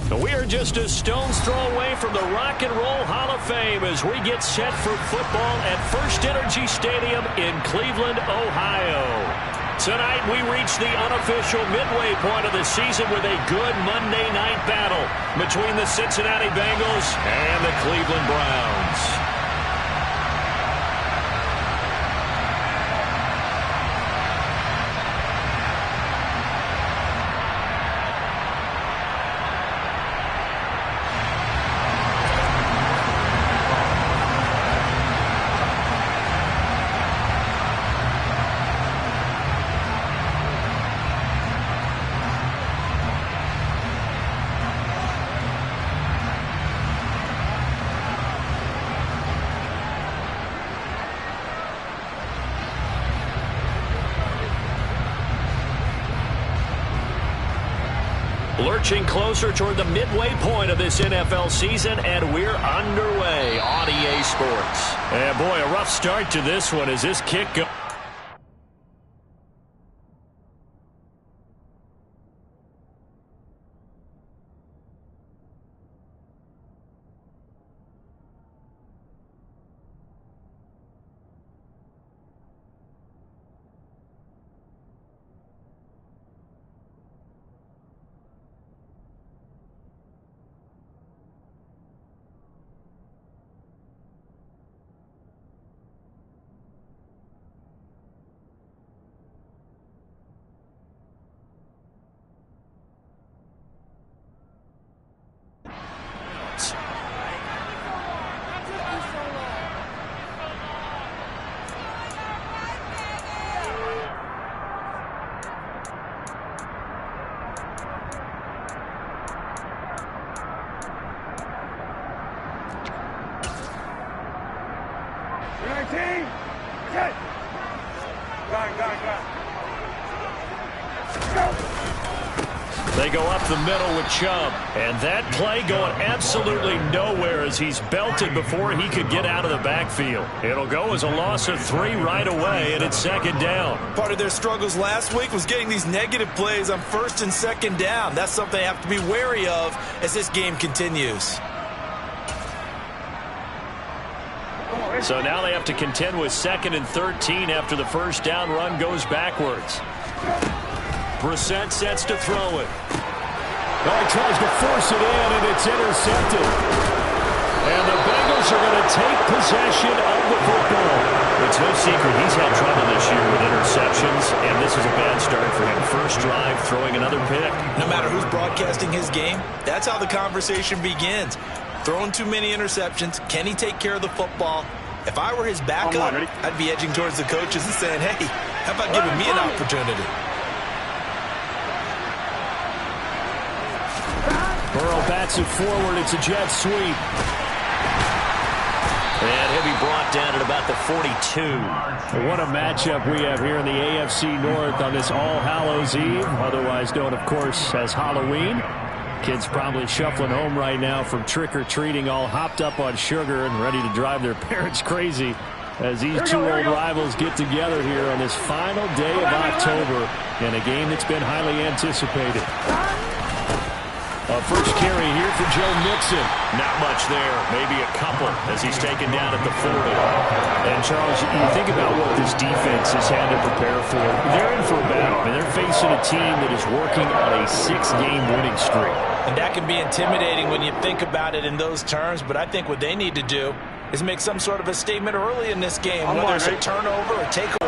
We are just a stone's throw away from the Rock and Roll Hall of Fame as we get set for football at First Energy Stadium in Cleveland, Ohio. Tonight we reach the unofficial midway point of the season with a good Monday night battle between the Cincinnati Bengals and the Cleveland Browns. Lurching closer toward the midway point of this NFL season, and we're underway on EA Sports. And boy, a rough start to this one as this kick goes. They go up the middle with Chubb. And that play going absolutely nowhere as he's belted before he could get out of the backfield. It'll go as a loss of 3 right away, and it's second down. Part of their struggles last week was getting these negative plays on first and second down. That's something they have to be wary of as this game continues. So now they have to contend with 2nd and 13 after the first down run goes backwards. Brissett sets to throw it. Oh, he tries to force it in, and it's intercepted. And the Bengals are going to take possession of the football. It's no secret he's had trouble this year with interceptions, and this is a bad start for him. First drive, throwing another pick. No matter who's broadcasting his game, that's how the conversation begins. Throwing too many interceptions. Can he take care of the football? If I were his backup, I'd be edging towards the coaches and saying, hey, how about giving me an opportunity? Burrow bats it forward. It's a jet sweep. And he'll be brought down at about the 42. What a matchup we have here in the AFC North on this All Hallows Eve, otherwise known, of course, as Halloween. Kids probably shuffling home right now from trick-or-treating, all hopped up on sugar and ready to drive their parents crazy as these two old rivals get together here on this final day of October in a game that's been highly anticipated. First carry here for Joe Mixon. Not much there, maybe a couple as he's taken down at the 40. And Charles, you think about what this defense has had to prepare for. They're in for a battle. I mean, they're facing a team that is working on a 6-game winning streak. And that can be intimidating when you think about it in those terms, but I think what they need to do is make some sort of a statement early in this game, whether it's a turnover or takeover.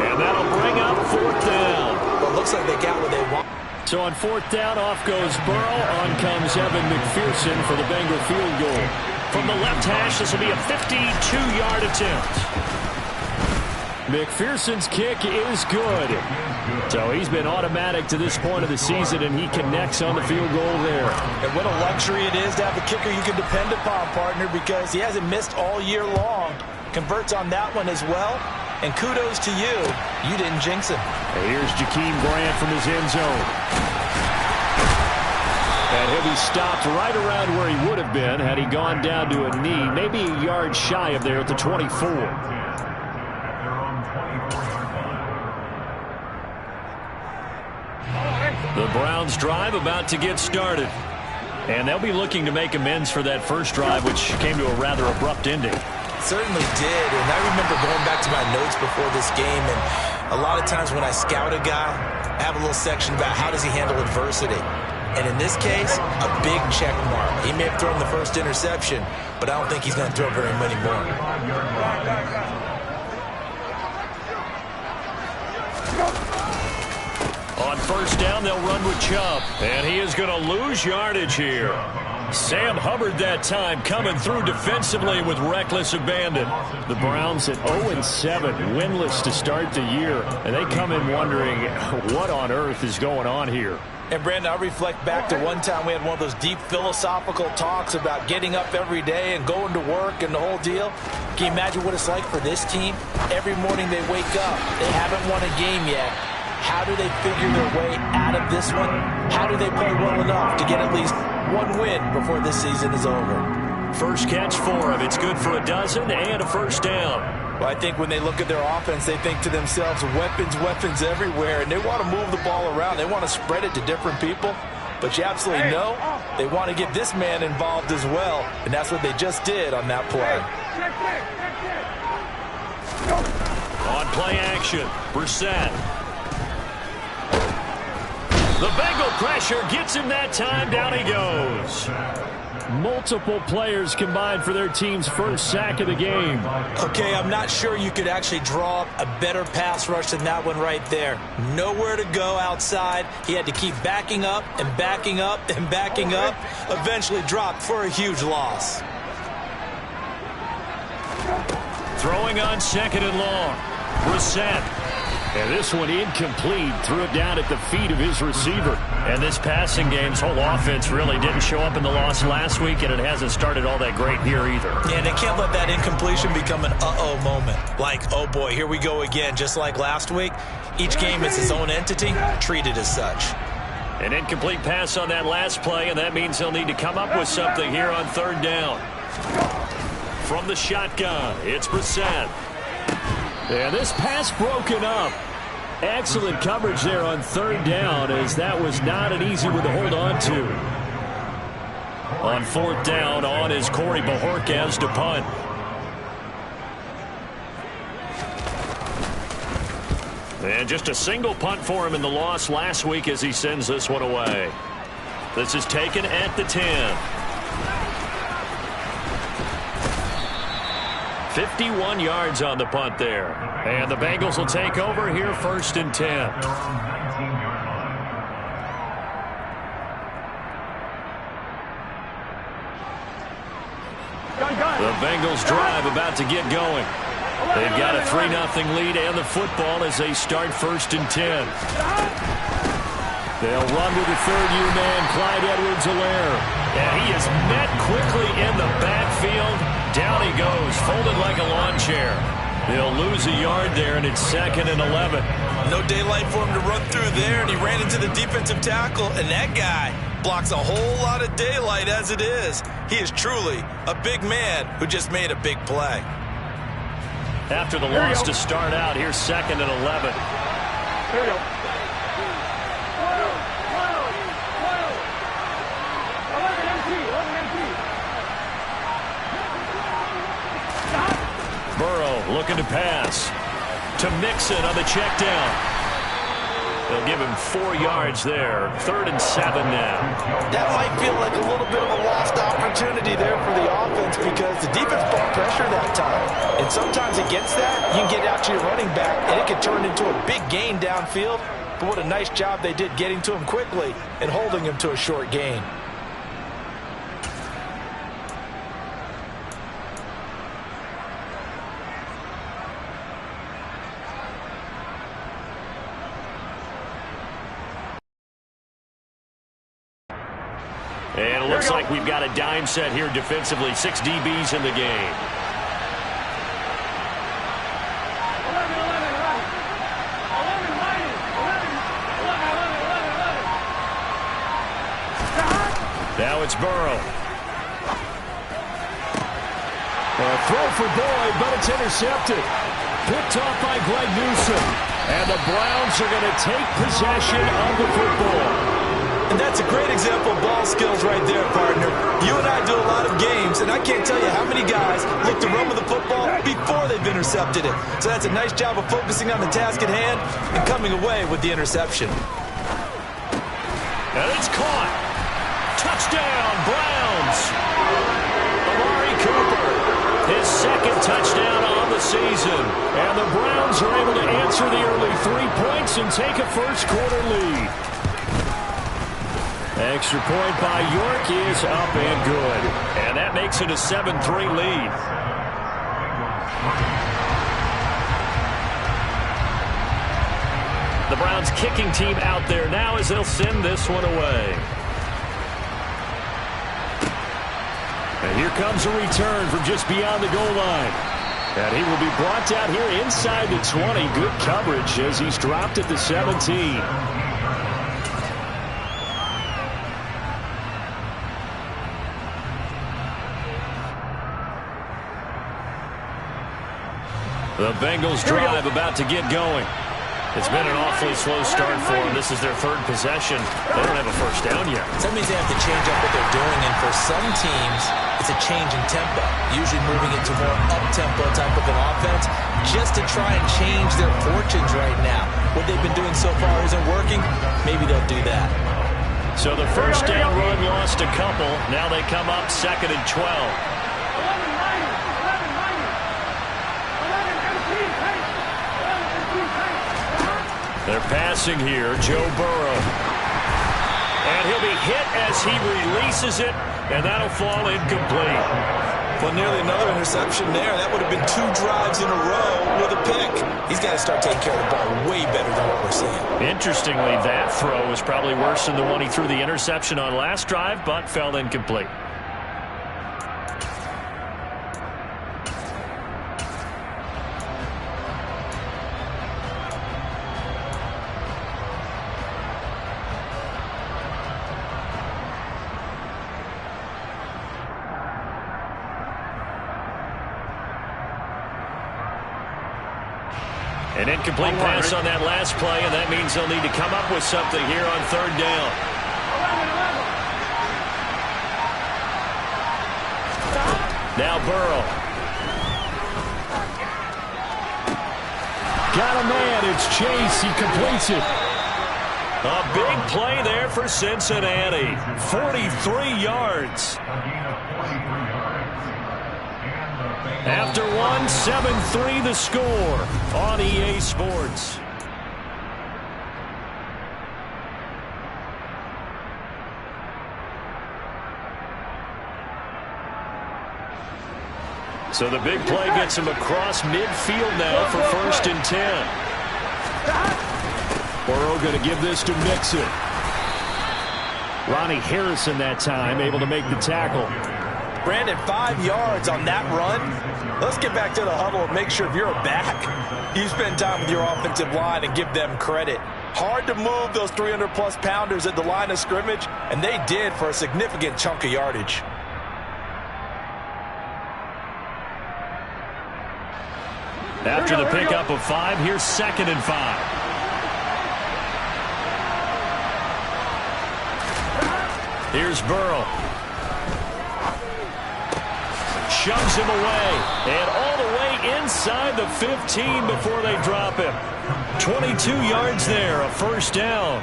And that'll bring up 4th down. Well, it looks like they got what they want. So on 4th down, off goes Burrow. On comes Evan McPherson for the Bengal field goal. From the left hash, this will be a 52-yard attempt. McPherson's kick is good. So he's been automatic to this point of the season, and he connects on the field goal there. And what a luxury it is to have a kicker you can depend upon, partner, because he hasn't missed all year long. Converts on that one as well. And kudos to you. You didn't jinx him. And here's Jakeem Grant from his end zone. And he'll be stopped right around where he would have been had he gone down to a knee, maybe a yard shy of there at the 24. The Browns drive about to get started. And they'll be looking to make amends for that first drive, which came to a rather abrupt ending. Certainly did, and I remember going back to my notes before this game, and a lot of times when I scout a guy, I have a little section about how does he handle adversity. And in this case, a big check mark. He may have thrown the first interception, but I don't think he's going to throw very many more. On first down, they'll run with Chubb, and he is going to lose yardage here. Sam Hubbard that time coming through defensively with reckless abandon. The Browns at 0-7, winless to start the year, and they come in wondering what on earth is going on here. And, Brandon, I reflect back to one time we had one of those deep philosophical talks about getting up every day and going to work and the whole deal. Can you imagine what it's like for this team? Every morning they wake up. They haven't won a game yet. How do they figure their way out of this one? How do they play well enough to get at least one win before this season is over? First catch for him. It's good for a dozen and a first down. Well, I think when they look at their offense, they think to themselves, weapons, weapons everywhere, and they want to move the ball around. They want to spread it to different people, but you absolutely know they want to get this man involved as well, and that's what they just did on that play. On play action, Brissett. The Bengal pressure gets him that time. Down he goes. Multiple players combined for their team's first sack of the game. Okay, I'm not sure you could actually draw up a better pass rush than that one right there. Nowhere to go outside. He had to keep backing up and backing up and backing up. Eventually dropped for a huge loss. Throwing on second and long. Brissett. And this one incomplete. Threw it down at the feet of his receiver. And this passing game's whole offense really didn't show up in the loss last week, and it hasn't started all that great here either. Yeah, they can't let that incompletion become an uh-oh moment. Like, oh boy, here we go again, just like last week. Each game is its own entity, treated as such. An incomplete pass on that last play, and that means they'll need to come up with something here on third down. From the shotgun, it's Brissett. And this pass broken up. Excellent coverage there on third down, as that was not an easy one to hold on to. On fourth down, on is Corey Bajorquez to punt. And just a single punt for him in the loss last week as he sends this one away. This is taken at the 10. 51 yards on the punt there. And the Bengals will take over here first and 10. The Bengals drive about to get going. They've got a 3-0 lead and the football as they start first and 10. They'll run with the third-year man, Clyde Edwards-Helaire. And he is met quickly in the backfield. Down he goes, folded like a lawn chair. They'll lose a yard there, and it's 2nd and 11. No daylight for him to run through there, and he ran into the defensive tackle, and that guy blocks a whole lot of daylight as it is. He is truly a big man who just made a big play. After the loss to start out, here's 2nd and 11. Here we go. Burrow looking to pass to Mixon on the check down. They'll give him 4 yards there. 3rd and 7 now. That might feel like a little bit of a lost opportunity there for the offense because the defense brought pressure that time. And sometimes against that, you can get out to your running back, and it can turn into a big gain downfield. But what a nice job they did getting to him quickly and holding him to a short gain. And it looks like we've got a dime set here defensively. 6 DBs in the game. Now it's Burrow. A throw for Boyd, but it's intercepted. Picked off by Greg Newsome. And the Browns are going to take possession of the football. And that's a great example of ball skills right there, partner. You and I do a lot of games, and I can't tell you how many guys look to run with the football before they've intercepted it. So that's a nice job of focusing on the task at hand and coming away with the interception. And it's caught. Touchdown, Browns. Amari Cooper, his second touchdown on the season. And the Browns are able to answer the early 3 points and take a first-quarter lead. Extra point by York is up and good. And that makes it a 7-3 lead. The Browns kicking team out there now as they'll send this one away. And here comes a return from just beyond the goal line. And he will be brought down here inside the 20. Good coverage as he's dropped at the 17. The Bengals drive about to get going. It's been an awfully slow start for them. This is their third possession. They don't have a first down yet. That means they have to change up what they're doing, and for some teams, it's a change in tempo, usually moving into more up-tempo type of an offense just to try and change their fortunes right now. What they've been doing so far isn't working. Maybe they'll do that. So the first down run lost a couple. Now they come up 2nd and 12. They're passing here, Joe Burrow. And he'll be hit as he releases it, and that'll fall incomplete. Well, nearly another interception there. That would have been 2 drives in a row with a pick. He's got to start taking care of the ball way better than what we're seeing. Interestingly, that throw was probably worse than the one he threw the interception on last drive, but fell incomplete. An incomplete pass on that last play, and that means they'll need to come up with something here on 3rd down. Now Burrow. Got a man. It's Chase. He completes it. A big play there for Cincinnati. 43 yards. After one, 7-3 the score on EA Sports. So the big play gets him across midfield now for 1st and 10. Burrow going to give this to Mixon. Ronnie Harrison that time able to make the tackle. Brandon, 5 yards on that run. Let's get back to the huddle and make sure if you're a back, you spend time with your offensive line and give them credit. Hard to move those 300-plus pounders at the line of scrimmage, and they did for a significant chunk of yardage. After the pickup of 5, here's 2nd and 5. Here's Burrow. Shoves him away, and all the way inside the 15 before they drop him. 22 yards there, a 1st down.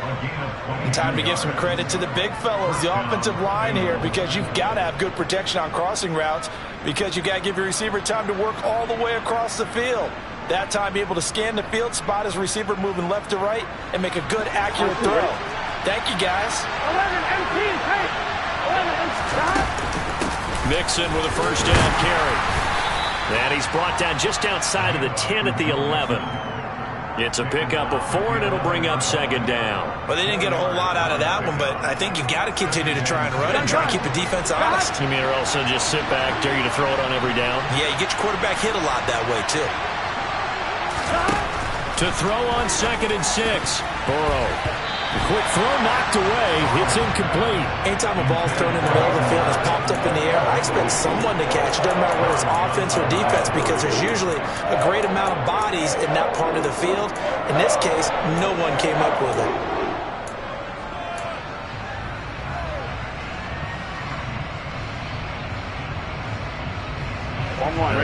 And time to give some credit to the big fellows, the offensive line here, because you've got to have good protection on crossing routes, because you've got to give your receiver time to work all the way across the field. That time, be able to scan the field, spot his receiver moving left to right, and make a good, accurate throw. Thank you, guys. Mixon with a 1st down carry. And he's brought down just outside of the 10 at the 11. It's a pickup of 4, and it'll bring up 2nd down. Well, they didn't get a whole lot out of that one, but I think you've got to continue to try and run and try and keep the defense honest. You mean or else they'll just sit back, dare you to throw it on every down? Yeah, you get your quarterback hit a lot that way, too. To throw on 2nd and 6. Burrow. The quick throw knocked away. It's incomplete. Anytime a ball's thrown in the middle of the field and is popped up in the air, I expect someone to catch it. Doesn't matter whether it's offense or defense, because there's usually a great amount of bodies in that part of the field. In this case, no one came up with it.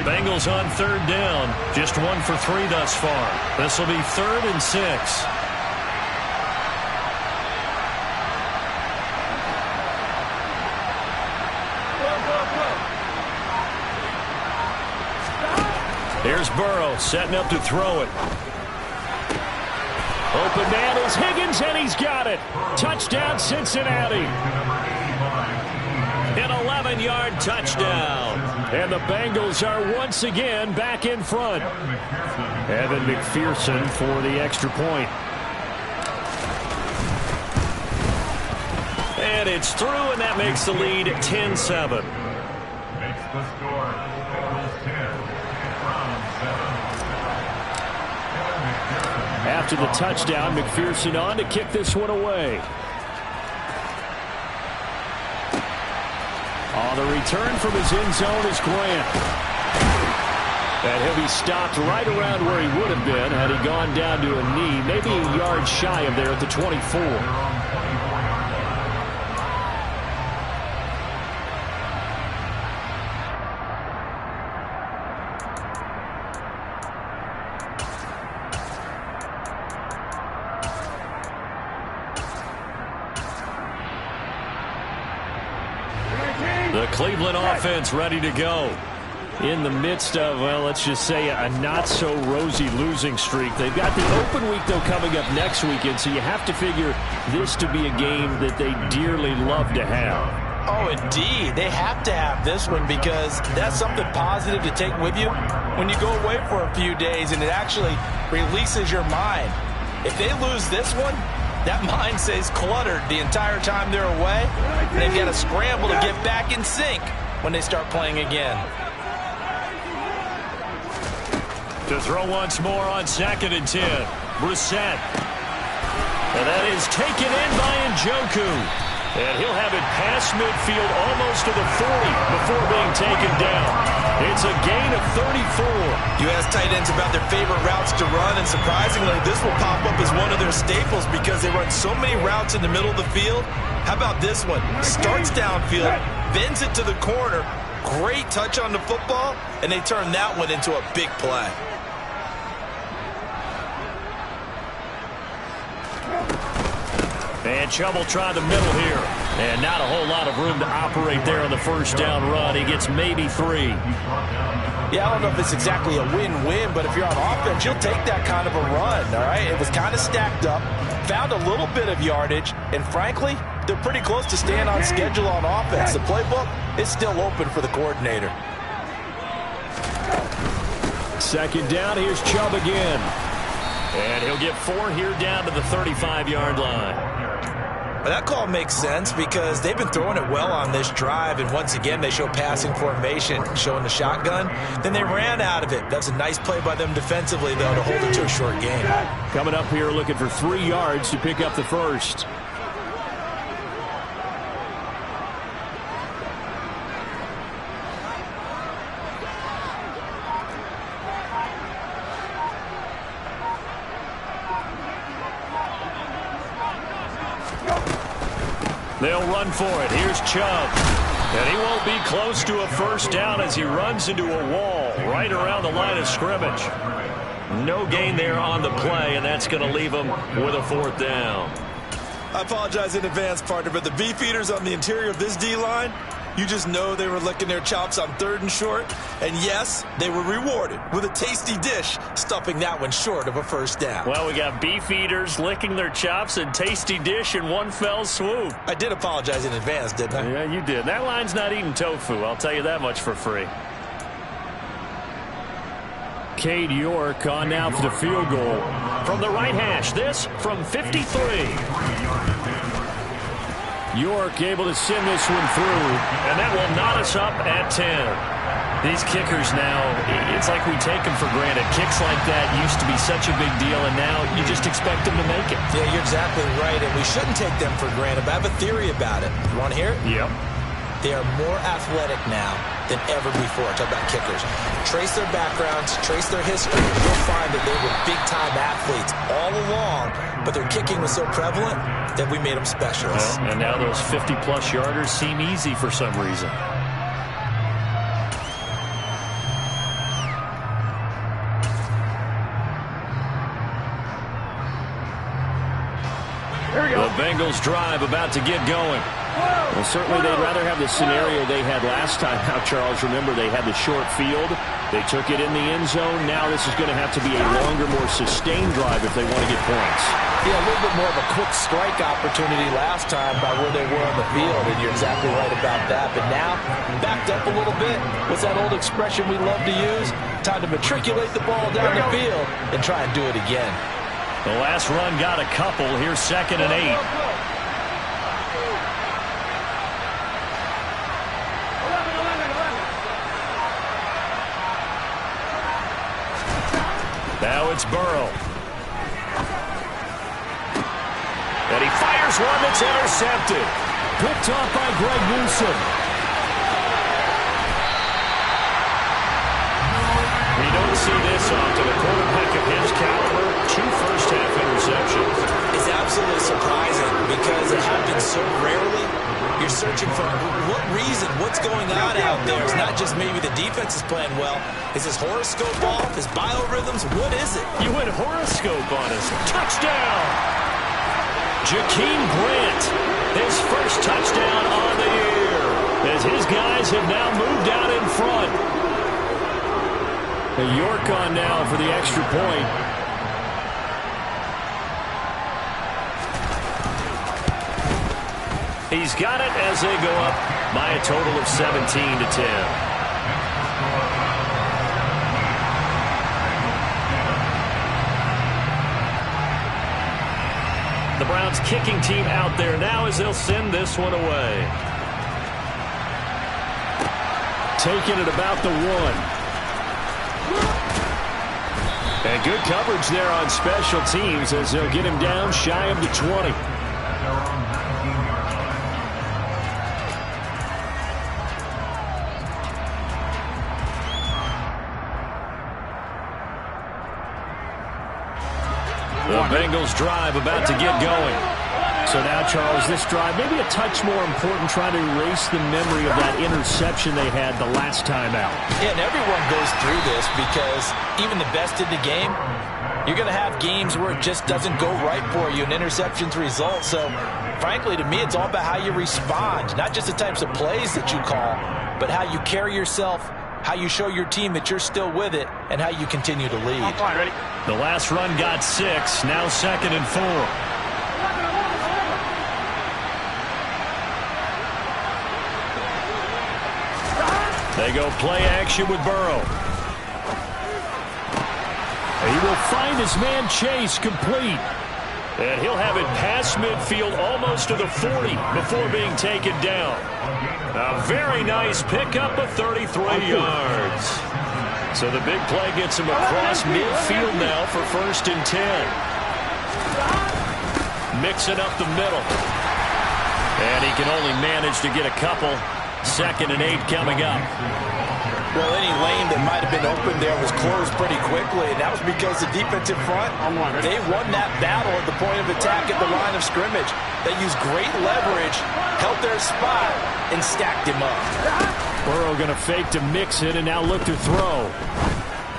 Bengals on third down. Just 1 for 3 thus far. This will be 3rd and 6. Here's Burrow setting up to throw it. Open man is Higgins, and he's got it. Touchdown, Cincinnati. An 11-yard touchdown. And the Bengals are once again back in front. Evan McPherson for the extra point. And it's through, and that makes the lead 10-7. Makes the score. Bengals 10. After the touchdown, McPherson on to kick this one away. On the return from his end zone is Grant. And he'll be stopped right around where he would have been had he gone down to a knee, maybe a yard shy of there at the 24. The Cleveland offense ready to go. In the midst of, well, let's just say a not-so-rosy losing streak. They've got the open week, though, coming up next weekend, so you have to figure this to be a game that they dearly love to have. Oh, indeed. They have to have this one because that's something positive to take with you when you go away for a few days, and it actually releases your mind. If they lose this one, that mind stays cluttered the entire time they're away, and they've got to scramble to get back in sync when they start playing again. To throw once more on 2nd and 10. Brissett. And that is taken in by Njoku. And he'll have it past midfield almost to the 40 before being taken down. It's a gain of 34. You ask tight ends about their favorite routes to run, and surprisingly, this will pop up as one of their staples because they run so many routes in the middle of the field. How about this one? Starts downfield, bends it to the corner, great touch on the football, and they turn that one into a big play. And Chubb will try the middle here. And not a whole lot of room to operate there on the first down run. He gets maybe 3. Yeah, I don't know if it's exactly a win-win, but if you're on offense, you'll take that kind of a run, all right? It was kind of stacked up, found a little bit of yardage, and frankly, they're pretty close to staying on schedule on offense. The playbook is still open for the coordinator. 2nd down, here's Chubb again. And he'll get 4 here down to the 35-yard line. Well, that call makes sense because they've been throwing it well on this drive, and once again, they show passing formation, showing the shotgun. Then they ran out of it. That's a nice play by them defensively, though, to hold it to a short game. Coming up here looking for 3 yards to pick up the first. They'll run for it. Here's Chubb. And he won't be close to a first down as he runs into a wall right around the line of scrimmage. No gain there on the play, and that's going to leave him with a 4th down. I apologize in advance, partner, but the beefeaters on the interior of this D-line, you just know they were licking their chops on 3rd and short. And yes, they were rewarded with a tasty dish, stuffing that one short of a first down. Well, we got beef eaters licking their chops and tasty dish in one fell swoop. I did apologize in advance, didn't I? Yeah, you did. That line's not eating tofu, I'll tell you that much for free. Cade York on now for the field goal. From the right hash, this from 53. York able to send this one through. And that will knot us up at 10. These kickers now, it's like we take them for granted. Kicks like that used to be such a big deal, and now you just expect them to make it. Yeah, you're exactly right, and we shouldn't take them for granted, but I have a theory about it. You want to hear it? Yep. They are more athletic now than ever before. Talk about kickers. Trace their backgrounds, trace their history. You'll find that they were big-time athletes all along, but their kicking was so prevalent that we made them specialists. Well, and now those 50-plus yarders seem easy for some reason. The Bengals drive about to get going. Well, certainly they'd rather have the scenario they had last time. Now, Charles, remember they had the short field. They took it in the end zone. Now this is going to have to be a longer, more sustained drive if they want to get points. Yeah, a little bit more of a quick strike opportunity last time by where they were on the field, and you're exactly right about that. But now, backed up a little bit. What's that old expression we love to use? Time to matriculate the ball down the field and try and do it again. The last run got a couple. Here's 2nd and 8. Now it's Burrow. And he fires one that's intercepted. Picked off by Greg Newsome. We don't see this often. A quarterback of his caliber, 2 first-half interceptions. It's absolutely surprising because it happens so rarely. You're searching for what reason, what's going on out there. It's not just maybe the defense is playing well. Is his horoscope off? His biorhythms? What is it? You went horoscope on us. Touchdown! Jakeem Grant, his first touchdown on the year, as his guys have now moved out in front. York on now for the extra point. He's got it as they go up by a total of 17-10. The Browns kicking team out there now as they'll send this one away. Taking it about the 1. And good coverage there on special teams as they'll get him down shy of the 20. The Bengals drive about to get going. So now, Charles, this drive maybe a touch more important, trying to erase the memory of that interception they had the last time out. Yeah, and everyone goes through this because even the best in the game, you're going to have games where it just doesn't go right for you, and interceptions result. So, frankly, to me, it's all about how you respond, not just the types of plays that you call, but how you carry yourself, how you show your team that you're still with it, and how you continue to lead. The last run got 6, now 2nd and 4. They go play action with Burrow. He will find his man Chase complete. And he'll have it past midfield almost to the 40 before being taken down. A very nice pickup of 33 yards. So the big play gets him across midfield now for 1st and 10. Mixing up the middle. And he can only manage to get a couple. 2nd and 8 coming up. Well, any lane that might have been open there was closed pretty quickly, and that was because the defensive front, they won that battle at the point of attack at the line of scrimmage. They used great leverage, held their spot, and stacked him up. Burrow going to fake to mix it and now look to throw.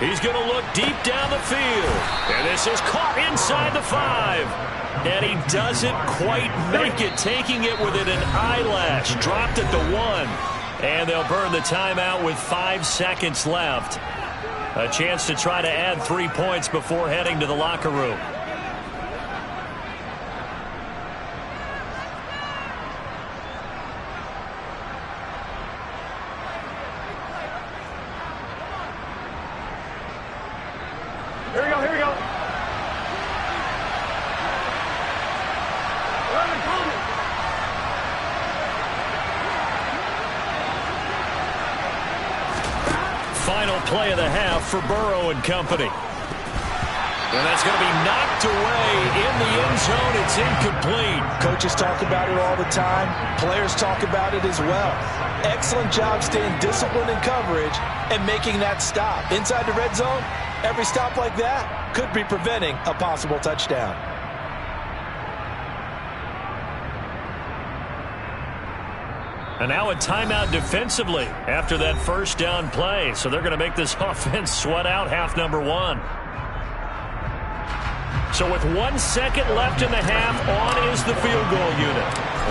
He's going to look deep down the field. And this is caught inside the 5. And he doesn't quite make it, taking it within an eyelash. Dropped at the 1. And they'll burn the timeout with 5 seconds left. A chance to try to add 3 points before heading to the locker room. Here we go. Final play of the half for Burrow and company. And that's going to be knocked away in the end zone. It's incomplete. Coaches talk about it all the time. Players talk about it as well. Excellent job staying disciplined in coverage and making that stop. Inside the red zone, every stop like that could be preventing a possible touchdown. And now a timeout defensively after that first down play. So they're going to make this offense sweat out half number 1. So with 1 second left in the half, on is the field goal unit.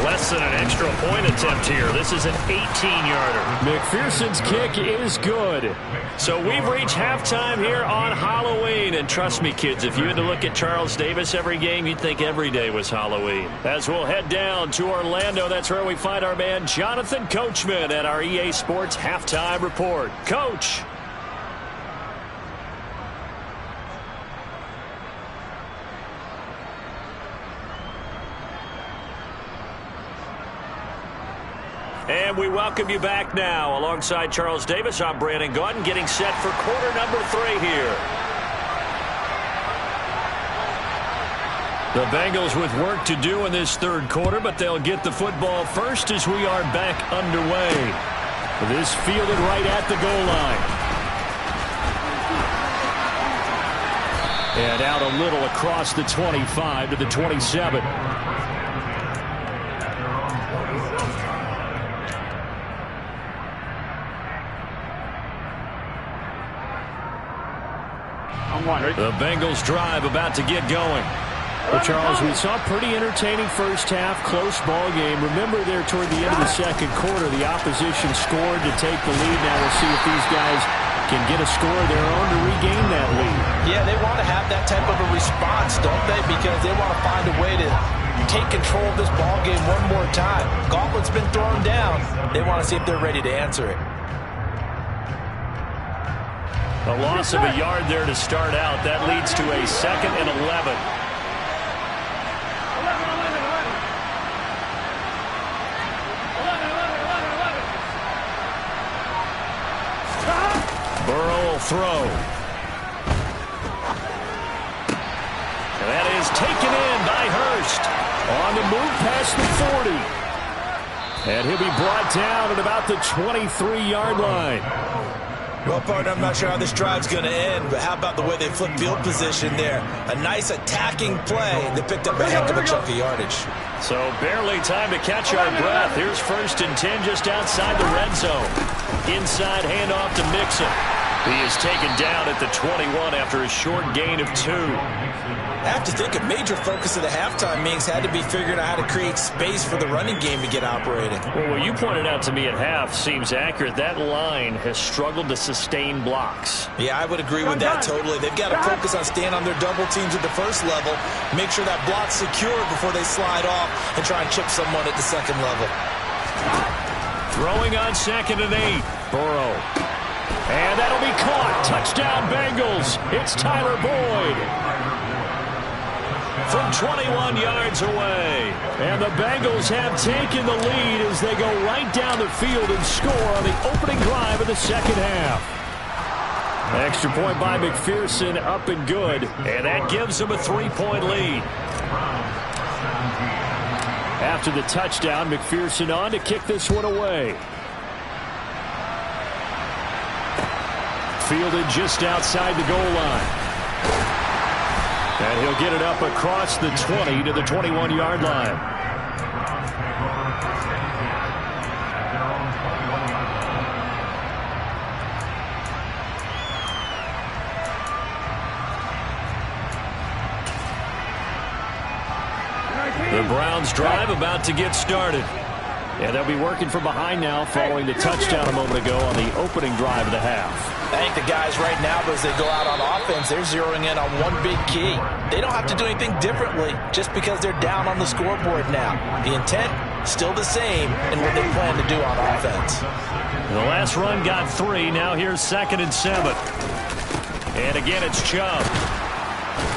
Less than an extra point attempt here. This is an 18-yarder. McPherson's kick is good. So we've reached halftime here on Halloween. And trust me, kids, if you had to look at Charles Davis every game, you'd think every day was Halloween. As we'll head down to Orlando, that's where we find our man Jonathan Coachman at our EA Sports Halftime Report. Coach. And we welcome you back now. Alongside Charles Davis, I'm Brandon Gaudin, getting set for quarter number 3 here. The Bengals with work to do in this third quarter, but they'll get the football first as we are back underway. This fielded right at the goal line. And out a little across the 25 to the 27. The Bengals drive about to get going. Well, Charles, we saw a pretty entertaining first half, close ball game. Remember there toward the end of the second quarter, the opposition scored to take the lead. Now we'll see if these guys can get a score of their own to regain that lead. Yeah, they want to have that type of a response, don't they? Because they want to find a way to take control of this ball game one more time. Gauntlet's been thrown down. They want to see if they're ready to answer it. A loss of a yard there to start out. That leads to a 2nd and 11. Burrow will throw. And that is taken in by Hurst. On the move past the 40. And he'll be brought down at about the 23-yard line. Well, partner, I'm not sure how this drive's going to end, but how about the way they flip field position there? A nice attacking play. They picked up a heck of a chunk of yardage. So barely time to catch our breath. Here's 1st and 10 just outside the red zone. Inside handoff to Mixon. He is taken down at the 21 after a short gain of 2. I have to think a major focus of the halftime meetings had to be figuring out how to create space for the running game to get operating. Well, what you pointed out to me at half seems accurate. That line has struggled to sustain blocks. Yeah, I would agree with that totally. They've got to focus on staying on their double teams at the first level, make sure that block's secure before they slide off and try and chip someone at the second level. Throwing on 2nd and 8. Burrow. And that'll be caught. Touchdown Bengals. It's Tyler Boyd. From 21 yards away. And the Bengals have taken the lead as they go right down the field and score on the opening drive of the second half. Extra point by McPherson, up and good. And that gives them a 3-point lead. After the touchdown, McPherson on to kick this one away. Fielded just outside the goal line. And he'll get it up across the 20 to the 21-yard line. The Browns drive about to get started. And they'll be working from behind now following the touchdown a moment ago on the opening drive of the half. I think the guys right now, as they go out on offense, they're zeroing in on one big key. They don't have to do anything differently just because they're down on the scoreboard now. The intent, still the same in what they plan to do on offense. The last run got 3. Now here's 2nd and 7. And again, it's Chubb.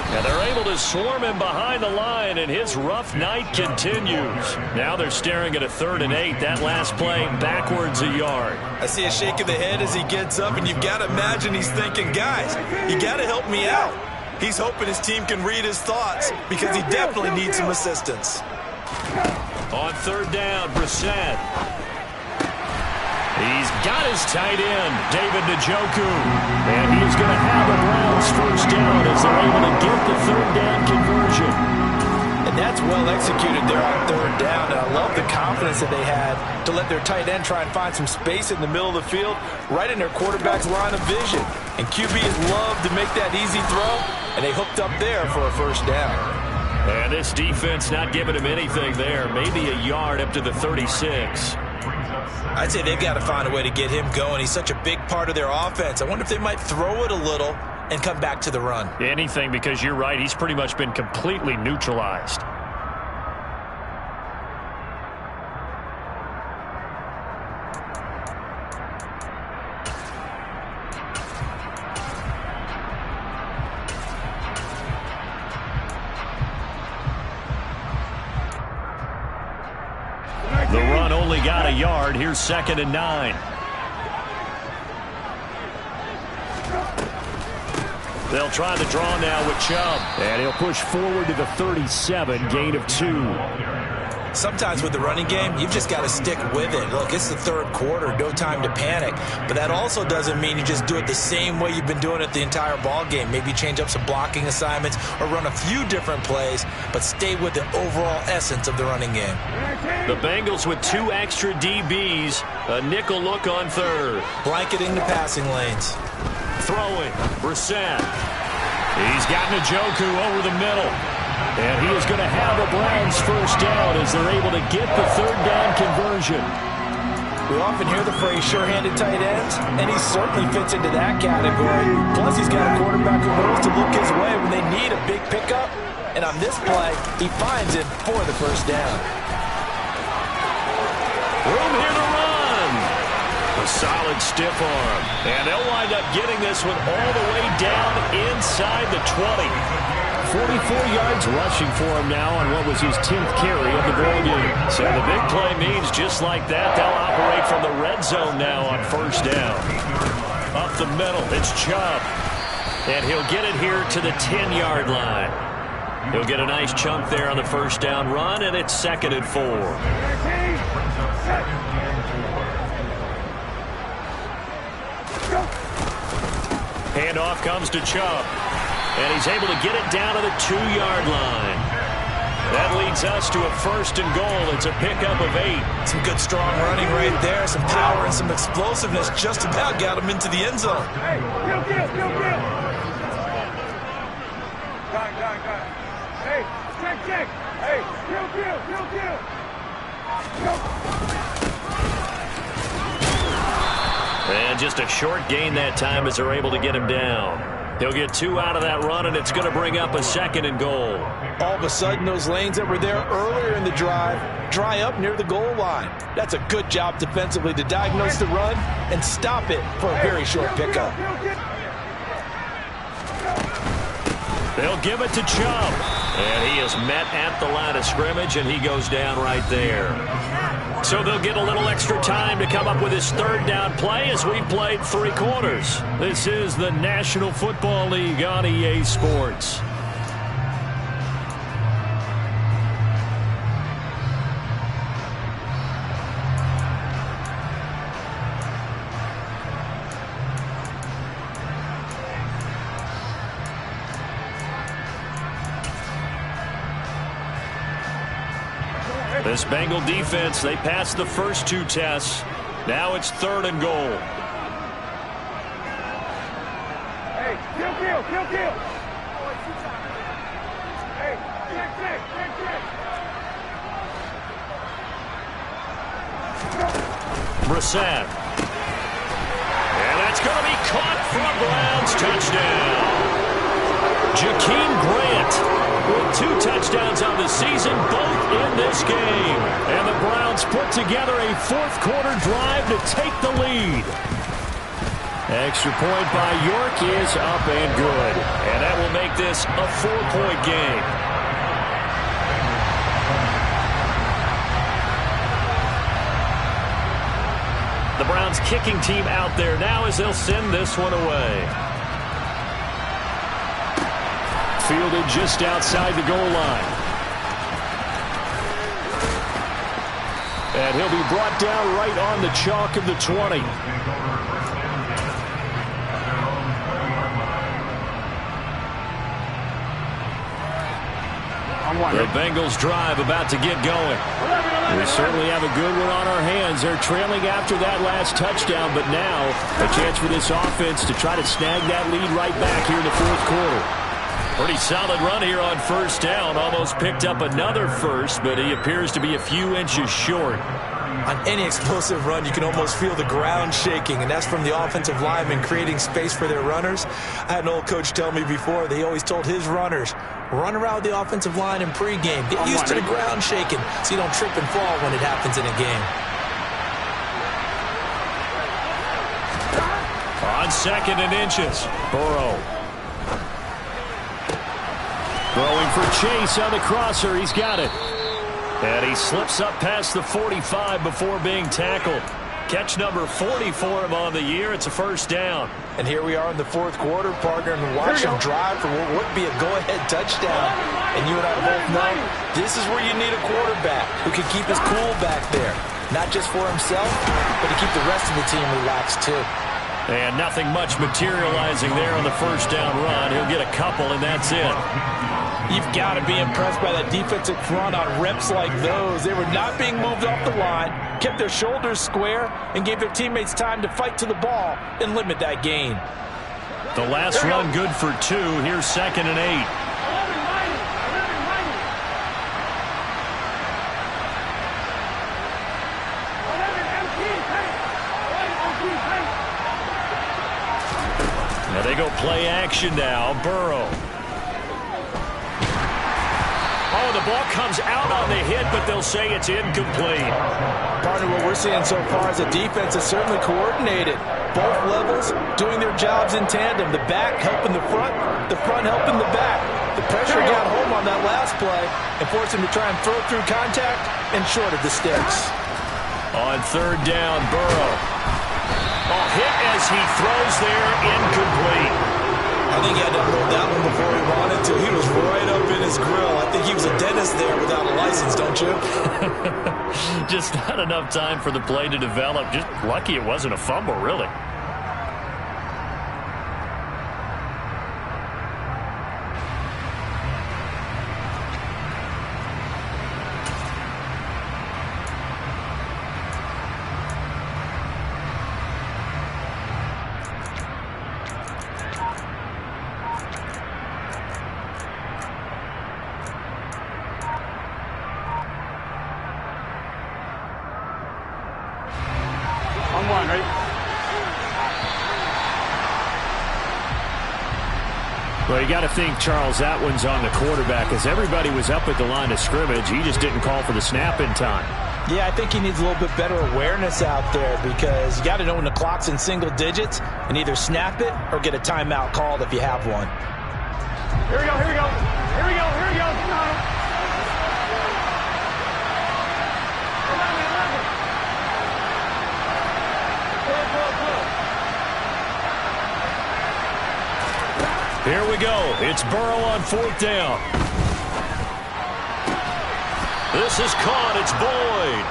And they're able to swarm him behind the line, and his rough night continues. Now they're staring at a 3rd and 8. That last play backwards a yard. I see a shake of the head as he gets up, and you've got to imagine he's thinking, guys, you got to help me out. He's hoping his team can read his thoughts because he definitely needs some assistance. On 3rd down, Brissett. He's got his tight end, David Njoku. And he's going to have the Browns first down as they're able to get the 3rd down conversion. And that's well executed there on third down, and I love the confidence that they had to let their tight end try and find some space in the middle of the field, right in their quarterback's line of vision. And QBs love to make that easy throw, and they hooked up there for a first down. And this defense not giving him anything there, maybe a yard up to the 36. I'd say they've got to find a way to get him going. He's such a big part of their offense. I wonder if they might throw it a little and come back to the run. Anything, because you're right, he's pretty much been completely neutralized. The run only got a yard. Here's 2nd and 9. They'll try the draw now with Chubb. And he'll push forward to the 37, gain of 2. Sometimes with the running game, you've just got to stick with it. Look, it's the third quarter, no time to panic. But that also doesn't mean you just do it the same way you've been doing it the entire ball game. Maybe change up some blocking assignments or run a few different plays, but stay with the overall essence of the running game. The Bengals with 2 extra DBs, a nickel look on third. Blanketing the passing lanes. Throwing, Brissett. He's got Njoku over the middle. And he is going to have the Browns first down as they're able to get the third down conversion. We often hear the phrase sure-handed tight ends, and he certainly fits into that category. Plus, he's got a quarterback who knows to look his way when they need a big pickup. And on this play, he finds it for the first down. Room here to run. A solid stiff arm. And they'll wind up getting this one all the way down inside the 20. 44 yards rushing for him now on what was his 10th carry of the ball game. So the big play means just like that, they'll operate from the red zone now on first down. Up the middle, it's Chubb. And he'll get it here to the 10-yard line. He'll get a nice chunk there on the first down run, and it's 2nd and 4. Handoff comes to Chubb. And he's able to get it down to the 2-yard line. That leads us to a 1st and goal. It's a pickup of 8. Some good strong running right there. Some power and some explosiveness just about got him into the end zone. Hey, kill. Got. Hey, check. Hey, kill. And just a short gain that time as they're able to get him down. He'll get 2 out of that run, and it's going to bring up a 2nd and goal. All of a sudden, those lanes that were there earlier in the drive dry up near the goal line. That's a good job defensively to diagnose the run and stop it for a very short pickup. They'll give it to Chubb. And he is met at the line of scrimmage, and he goes down right there. So they'll get a little extra time to come up with his third down play as we've played 3 quarters. This is the National Football League on EA Sports. This Bengal defense, they passed the first 2 tests. Now it's 3rd and goal. Hey, kill. Hey, check. Brissett. And that's going to be caught for a Browns touchdown. Jakeem Grant with 2 touchdowns on the season, both in this game. And the Browns put together a 4th quarter drive to take the lead. Extra point by York is up and good. And that will make this a 4-point game. The Browns kicking team out there now as they'll send this one away. Fielded just outside the goal line. And he'll be brought down right on the chalk of the 20. The Bengals drive about to get going. We certainly have a good one on our hands. They're trailing after that last touchdown, but now a chance for this offense to try to snag that lead right back here in the fourth quarter. Pretty solid run here on first down. Almost picked up another first, but he appears to be a few inches short. On any explosive run, you can almost feel the ground shaking, and that's from the offensive linemen creating space for their runners. I had an old coach tell me before, they always told his runners, run around the offensive line in pregame. Get used to the ground shaking so you don't trip and fall when it happens in a game. On 2nd and inches, Burrow. Throwing for Chase on the crosser. He's got it. And he slips up past the 45 before being tackled. Catch number 40 for him on the year. It's a first down. And here we are in the fourth quarter, partner, and watch him drive for what would be a go-ahead touchdown. And you and I both know this is where you need a quarterback who can keep his cool back there. Not just for himself, but to keep the rest of the team relaxed too. And nothing much materializing there on the first down run. He'll get a couple, and that's it. You've got to be impressed by that defensive front on reps like those. They were not being moved off the line, kept their shoulders square, and gave their teammates time to fight to the ball and limit that gain. The last run good for 2. Here's 2nd and 8. Now they go play action now. Burrow. Oh, the ball comes out on the hit, but they'll say it's incomplete. Partner, what we're seeing so far is the defense is certainly coordinated. Both levels doing their jobs in tandem. The back helping the front helping the back. The pressure got home on that last play and forced him to try and throw through contact and short of the sticks. On 3rd down, Burrow. Oh, hit as he throws there, incomplete. I think he had to unload that one before he wanted to. He was right up in his grill. I think he was a dentist there without a license, don't you? Just not enough time for the play to develop. Just lucky it wasn't a fumble, really. Well, you got to think, Charles, that one's on the quarterback. As everybody was up at the line of scrimmage, he just didn't call for the snap in time. Yeah, I think he needs a little bit better awareness out there because you got to know when the clock's in single digits and either snap it or get a timeout called if you have one. Here we go, here we go. Here we go, here we go. Here we go. It's Burrow on 4th down. This is caught. It's Boyd.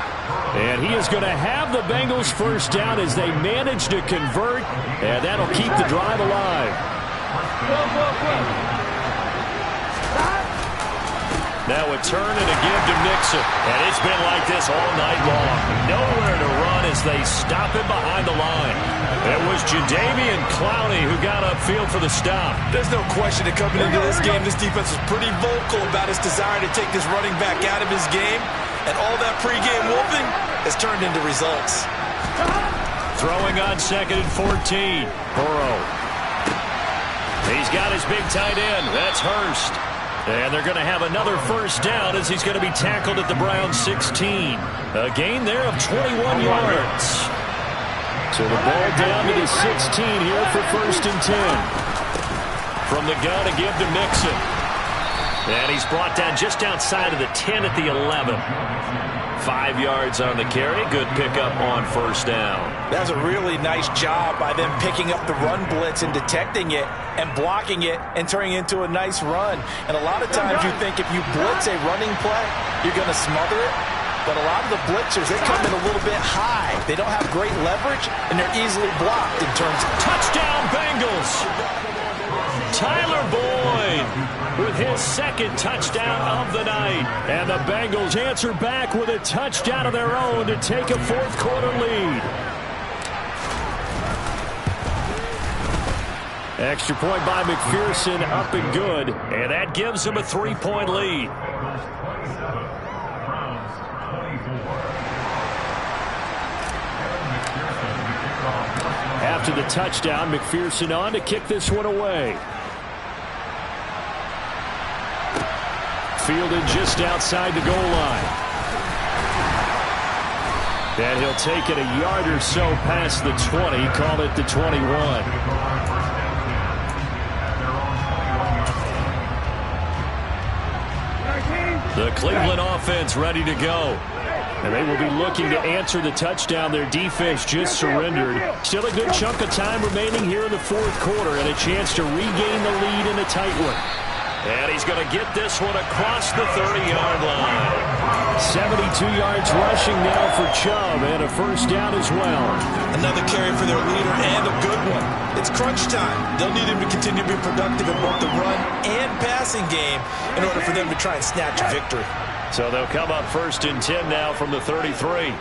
And he is going to have the Bengals first down as they manage to convert, and that'll keep the drive alive. Now a turn and a give to Mixon. And it's been like this all night long. Nowhere to run as they stop him behind the line. It was Jadeveon Clowney who got upfield for the stop. There's no question that coming into this game, this defense was pretty vocal about its desire to take this running back out of his game. And all that pregame wolfing has turned into results. Throwing on 2nd and 14. Burrow. He's got his big tight end. That's Hurst. And they're going to have another first down as he's going to be tackled at the Browns 16. A gain there of 21 yards. So the ball down to the 16 here for 1st and 10. From the gun to give to Mixon. And he's brought down just outside of the 10 at the 11. 5 yards on the carry. Good pickup on first down. That was a really nice job by them picking up the run blitz and detecting it and blocking it and turning it into a nice run. And a lot of times you think if you blitz a running play, you're going to smother it. But a lot of the blitzers, they come in a little bit high. They don't have great leverage, and they're easily blocked in terms of touchdown Bengals. Tyler Boyd with his second touchdown of the night. And the Bengals answer back with a touchdown of their own to take a fourth-quarter lead. Extra point by McPherson, up and good. And that gives them a 3-point lead. After the touchdown, McPherson on to kick this one away. Fielded just outside the goal line. And he'll take it a yard or so past the 20, call it the 21. The Cleveland offense ready to go. And they will be looking to answer the touchdown their defense just surrendered. Still a good chunk of time remaining here in the fourth quarter and a chance to regain the lead in a tight one. And he's going to get this one across the 30-yard line. 72 yards rushing now for Chubb and a first down as well. Another carry for their leader and a good one. It's crunch time. They'll need him to continue to be productive in both the run and passing game in order for them to try and snatch a victory. So they'll come up 1st and 10 now from the 33.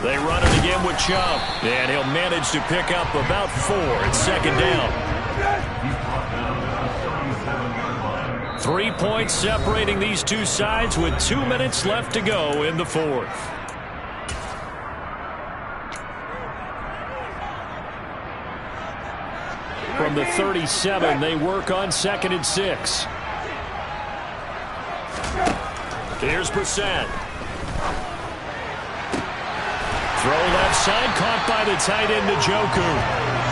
They run it again with Chubb. And he'll manage to pick up about 4 at second down. 3 points separating these two sides with 2 minutes left to go in the fourth. From the 37, they work on 2nd and 6. Here's Brissett. Throw left side, caught by the tight end Njoku.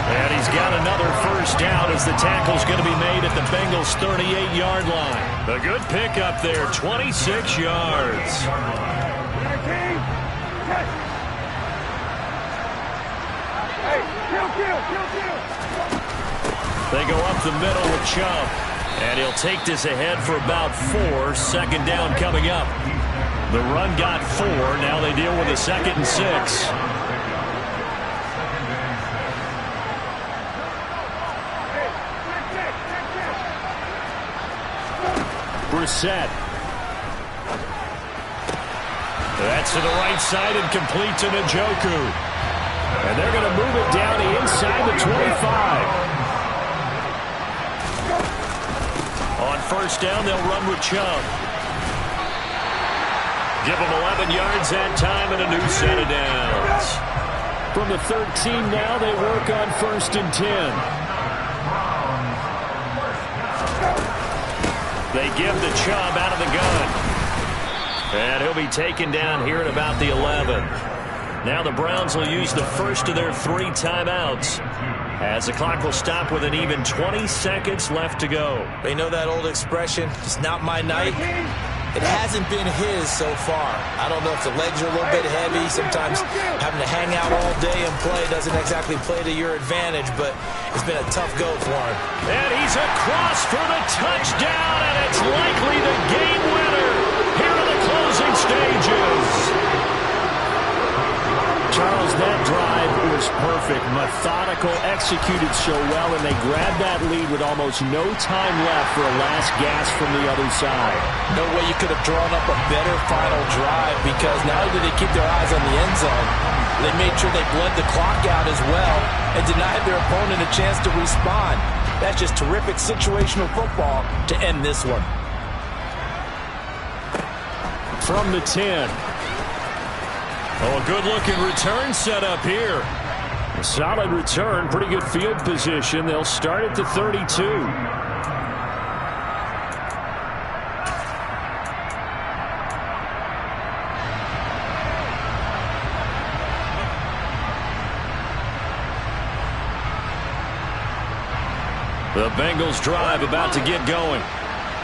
And he's got another first down as the tackle's going to be made at the Bengals' 38-yard line. A good pickup there, 26 yards. They go up the middle with Chubb. And he'll take this ahead for about 4. Second down coming up. The run got 4. Now they deal with a 2nd and 6. Brissett. That's to the right side and complete to Njoku. And they're going to move it down inside the 25. On first down, they'll run with Chubb. Give him 11 yards that time and a new set of downs. From the 13 now, they work on 1st and 10. They give the Chubb out of the gun. And he'll be taken down here at about the 11. Now the Browns will use the first of their 3 timeouts, as the clock will stop with an even 20 seconds left to go. They know that old expression, it's not my night. It hasn't been his so far. I don't know if the legs are a little bit heavy. Sometimes having to hang out all day and play doesn't exactly play to your advantage, but it's been a tough go for him. And he's across for the touchdown, and it's likely the game winner here in the closing stages. Charles, that drive was perfect, methodical, executed so well, and they grabbed that lead with almost no time left for a last gasp from the other side. No way you could have drawn up a better final drive, because not only did they keep their eyes on the end zone, they made sure they bled the clock out as well and denied their opponent a chance to respond. That's just terrific situational football to end this one. From the 10. Oh, a good-looking return set up here. A solid return, pretty good field position. They'll start at the 32. The Bengals drive about to get going.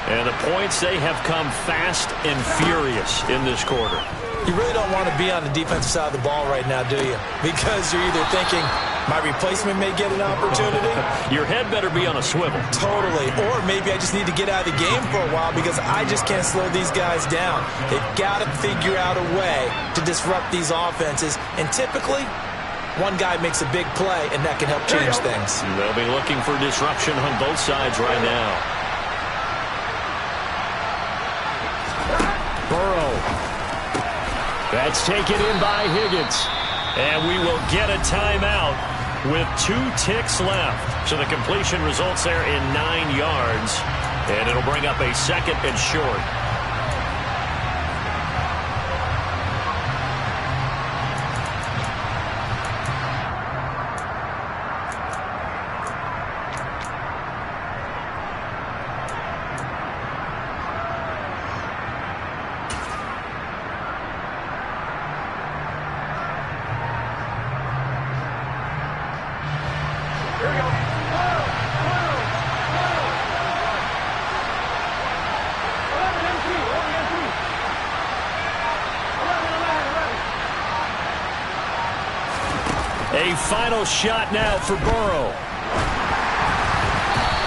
And the points, they have come fast and furious in this quarter. You really don't want to be on the defensive side of the ball right now, do you? Because you're either thinking, my replacement may get an opportunity. Your head better be on a swivel. Totally. Or maybe I just need to get out of the game for a while because I just can't slow these guys down. They've got to figure out a way to disrupt these offenses. And typically, One guy makes a big play, and that can help change things. They'll be looking for disruption on both sides right now. Burrow. That's taken in by Higgins. And we will get a timeout with 2 ticks left. So the completion results there in 9 yards. And it'll bring up a 2nd and short. A final shot now for Burrow.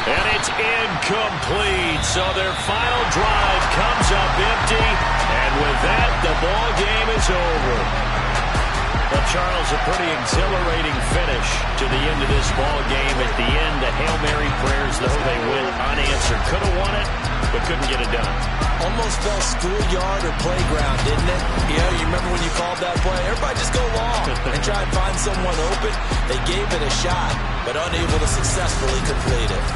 And it's incomplete. So their final drive comes up empty. And with that, the ball game is over. Well, Charles, a pretty exhilarating finish to the end of this ball game. At the end, the Hail Mary prayers, though they went unanswered. Could have won it, but couldn't get it done. Almost felt schoolyard or playground, didn't it? Yeah, you remember when you called that play? Everybody just go long and try and find someone open. They gave it a shot, but unable to successfully complete it.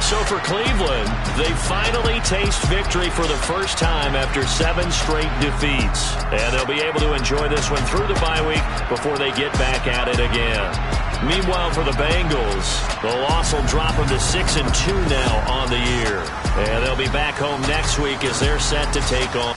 So for Cleveland, they finally taste victory for the first time after 7 straight defeats. And they'll be able to enjoy this one through the bye week before they get back at it again. Meanwhile, for the Bengals, the loss will drop them to 6-2 now on the year. And they'll be back home next week as they're set to take on